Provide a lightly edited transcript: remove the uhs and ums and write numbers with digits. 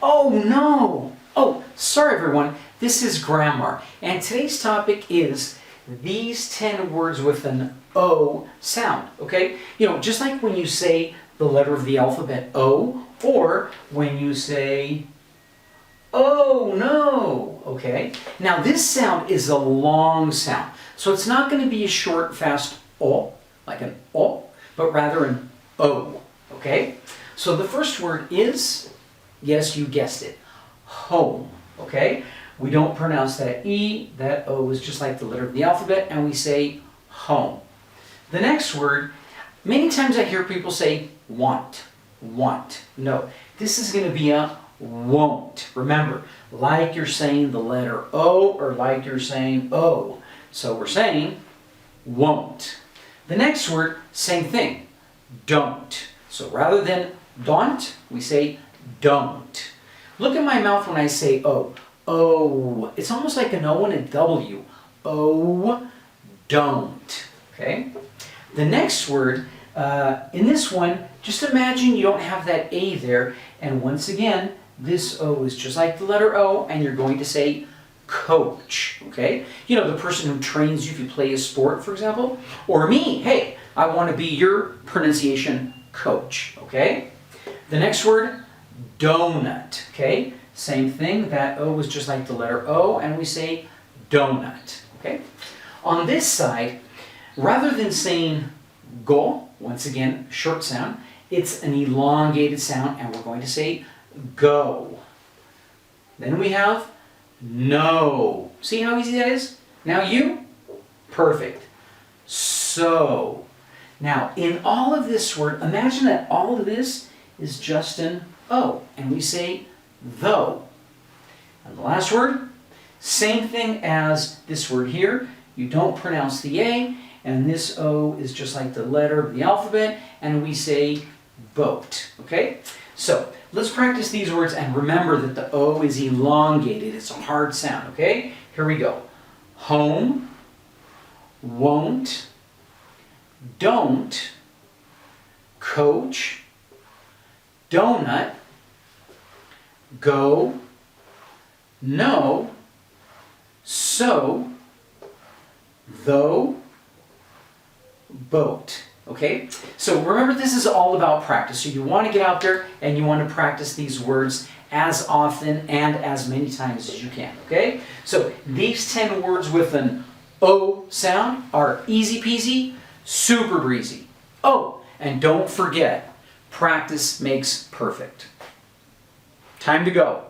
Oh no! Oh, sorry everyone, this is grammar, and today's topic is these 10 words with an O sound, okay? You know, just like when you say the letter of the alphabet O, or when you say, oh no, okay? Now this sound is a long sound, so it's not going to be a short, fast O, like an O, but rather an O, okay? So the first word is, yes, you guessed it, home, okay? We don't pronounce that E, that O is just like the letter of the alphabet, and we say home. The next word, many times I hear people say want, want. No, this is going to be a won't. Remember, like you're saying the letter O or like you're saying O. So we're saying won't. The next word, same thing, don't. So rather than don't, we say don't. Look at my mouth when I say O. Oh, it's almost like an O and a W. Oh, don't. Okay? The next word, in this one, just imagine you don't have that A there, and once again, this O is just like the letter O, and you're going to say coach. Okay? You know, the person who trains you if you play a sport, for example, or me. Hey, I want to be your pronunciation coach. Okay? The next word, donut. Okay? Same thing, that O is just like the letter O, and we say donut. Okay? On this side, rather than saying go, once again, short sound, it's an elongated sound, and we're going to say go. Then we have no. See how easy that is? Now you? Perfect. So. Now, in all of this word, imagine that all of this is just an O, and we say though. And the last word, same thing as this word here. You don't pronounce the A, and this O is just like the letter of the alphabet, and we say boat. Okay? So, let's practice these words, and remember that the O is elongated. It's a hard sound, okay? Here we go. Home, won't, don't, coach, donut, go, no, so, though, boat. Okay? So remember, this is all about practice. So you want to get out there and you want to practice these words as often and as many times as you can. Okay? So these 10 words with an O sound are easy peasy, super breezy. Oh, and don't forget, practice makes perfect. Time to go.